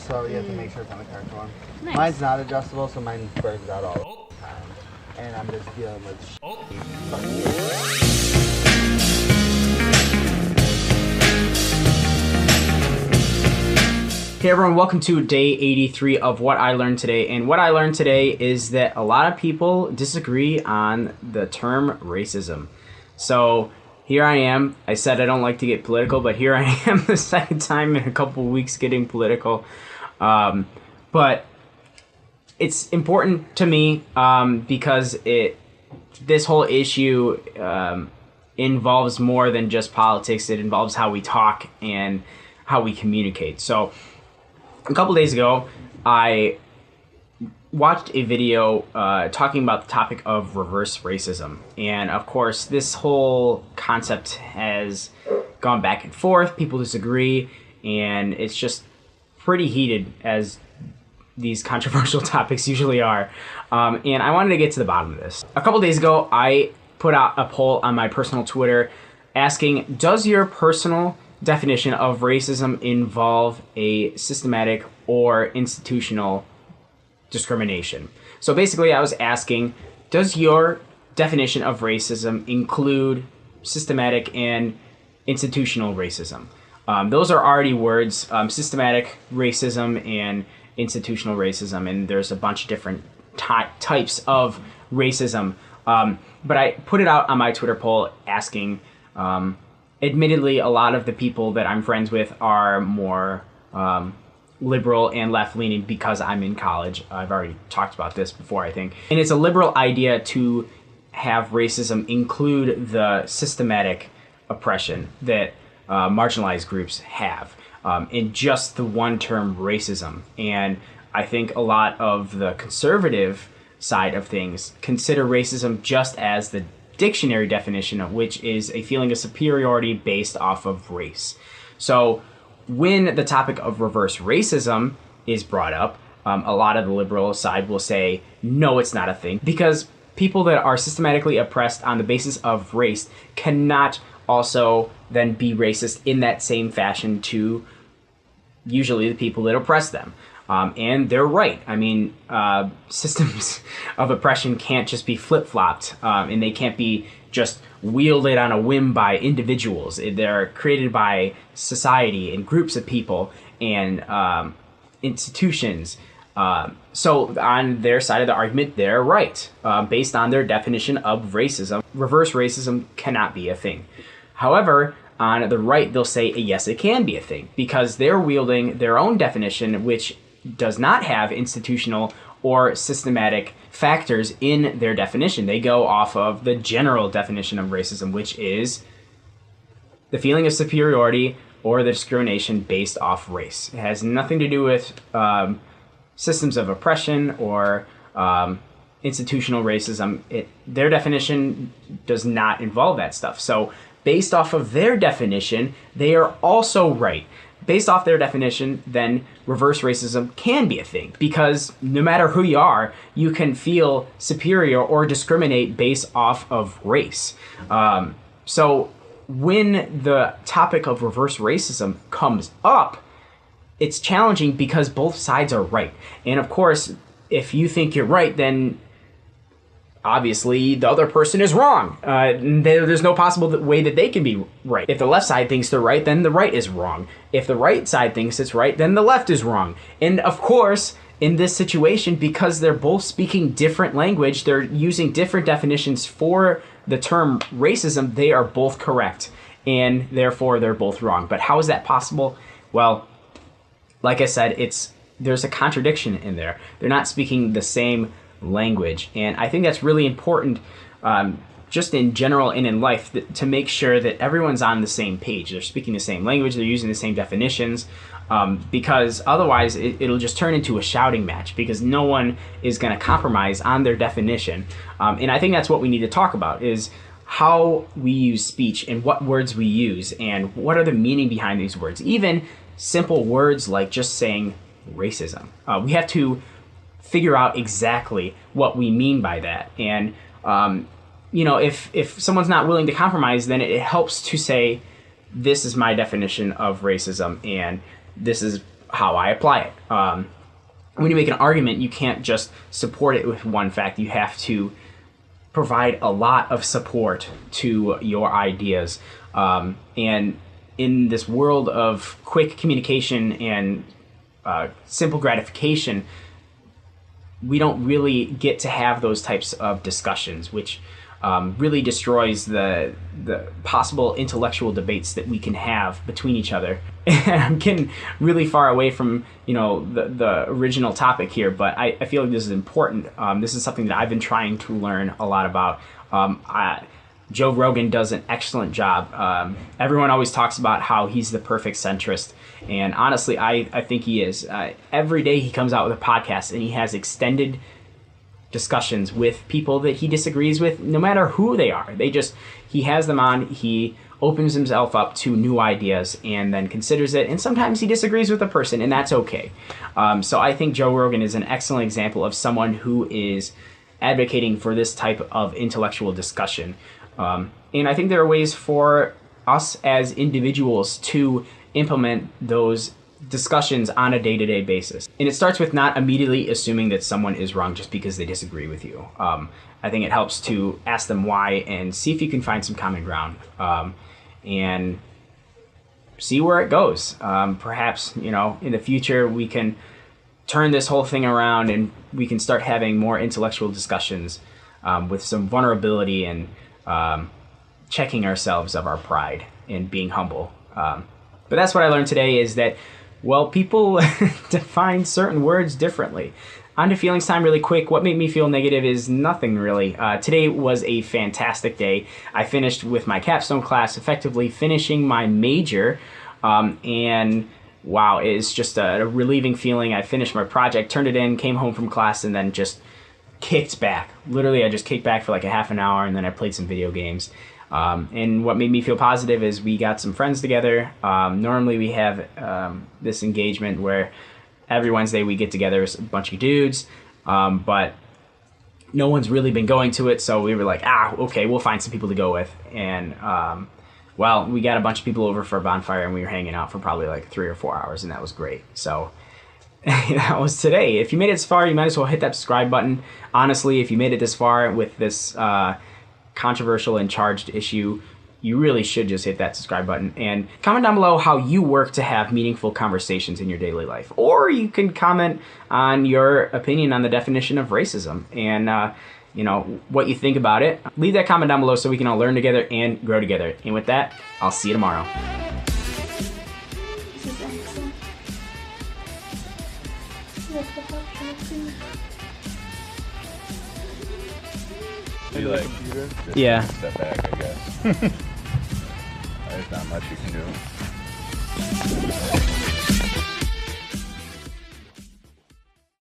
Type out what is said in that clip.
so you have to make sure it's on the correct one. Nice. Mine's not adjustable, so mine burns out all the time. And I'm just dealing with Hey everyone, welcome to day 83 of What I Learned Today. And what I learned today is that a lot of people disagree on the term racism. So here I am. I said I don't like to get political, but here I am the second time in a couple of weeks getting political. But it's important to me because this whole issue involves more than just politics. It involves how we talk and how we communicate. So a couple days ago, I watched a video talking about the topic of reverse racism. And of course, this whole concept has gone back and forth. People disagree, and it's just pretty heated, as these controversial topics usually are. And I wanted to get to the bottom of this. A couple days ago, I put out a poll on my personal Twitter asking, does your personal definition of racism involve a systematic or institutional discrimination? So basically I was asking, does your definition of racism include systematic and institutional racism? Those are already words, systematic racism and institutional racism, and there's a bunch of different types of racism. But I put it out on my Twitter poll asking, admittedly, a lot of the people that I'm friends with are more liberal and left-leaning because I'm in college. I've already talked about this before, I think. And it's a liberal idea to have racism include the systematic oppression that marginalized groups have in just the one term racism. And I think a lot of the conservative side of things consider racism just as the dictionary definition, of which is a feeling of superiority based off of race. So when the topic of reverse racism is brought up, a lot of the liberal side will say, no, it's not a thing, because people that are systematically oppressed on the basis of race cannot also then be racist in that same fashion to usually the people that oppress them. And they're right. I mean, systems of oppression can't just be flip-flopped, and they can't be just wielded on a whim by individuals. They're created by society and groups of people and institutions. So on their side of the argument, they're right, based on their definition of racism. Reverse racism cannot be a thing. However, on the right, they'll say, yes, it can be a thing, because they're wielding their own definition, which does not have institutional or systematic factors in their definition. They go off of the general definition of racism, which is the feeling of superiority or the discrimination based off race. It has nothing to do with systems of oppression or institutional racism. Their definition does not involve that stuff. So based off of their definition, they are also right. Based off their definition, then reverse racism can be a thing, because no matter who you are, you can feel superior or discriminate based off of race. So when the topic of reverse racism comes up, it's challenging because both sides are right. And of course, if you think you're right, then obviously the other person is wrong. There's no possible way that they can be right. If the left side thinks they're right, then the right is wrong. If the right side thinks it's right, then the left is wrong. And of course, in this situation, because they're both speaking different language, they're using different definitions for the term racism, they are both correct. And therefore, they're both wrong. But how is that possible? Well, like I said, there's a contradiction in there. They're not speaking the same language. And I think that's really important, just in general and in life, to make sure that everyone's on the same page. They're speaking the same language, they're using the same definitions, because otherwise it'll just turn into a shouting match, because no one is going to compromise on their definition. And I think that's what we need to talk about, is how we use speech and what words we use and what are the meaning behind these words. Even simple words like just saying racism. We have to figure out exactly what we mean by that. And, if someone's not willing to compromise, then it helps to say, this is my definition of racism, and this is how I apply it. When you make an argument, you can't just support it with one fact. You have to provide a lot of support to your ideas. And in this world of quick communication and simple gratification, we don't really get to have those types of discussions, which really destroys the possible intellectual debates that we can have between each other. And I'm getting really far away from the original topic here, but I feel like this is important. This is something that I've been trying to learn a lot about. Joe Rogan does an excellent job. Everyone always talks about how he's the perfect centrist, and honestly, I think he is. Every day he comes out with a podcast, and he has extended discussions with people that he disagrees with, no matter who they are. He has them on, he opens himself up to new ideas and then considers it, and sometimes he disagrees with a person, and that's okay. So I think Joe Rogan is an excellent example of someone who is advocating for this type of intellectual discussion. And I think there are ways for us as individuals to implement those discussions on a day-to-day basis. And it starts with not immediately assuming that someone is wrong just because they disagree with you. I think it helps to ask them why and see if you can find some common ground, and see where it goes. Perhaps, in the future we can turn this whole thing around and we can start having more intellectual discussions with some vulnerability and checking ourselves of our pride and being humble. But that's what I learned today, is that, well, people define certain words differently. On to feelings time really quick. What made me feel negative is nothing really. Today was a fantastic day. I finished with my capstone class, effectively finishing my major, and wow, it's just a relieving feeling. I finished my project, turned it in, came home from class, and then just kicked back. Literally, I just kicked back for like a half an hour, and then I played some video games. And what made me feel positive is we got some friends together. Normally we have this engagement where every Wednesday we get together as a bunch of dudes, but no one's really been going to it, so we were like, okay, we'll find some people to go with. And well, we got a bunch of people over for a bonfire, and we were hanging out for probably like 3 or 4 hours, and that was great. So that was today. If you made it this far, you might as well hit that subscribe button. Honestly, if you made it this far with this controversial and charged issue, you really should just hit that subscribe button, and comment down below how you work to have meaningful conversations in your daily life. Or you can comment on your opinion on the definition of racism and what you think about it. Leave that comment down below so we can all learn together and grow together. And with that, I'll see you tomorrow. Like, yeah. Step back, I guess. There's not much you can do.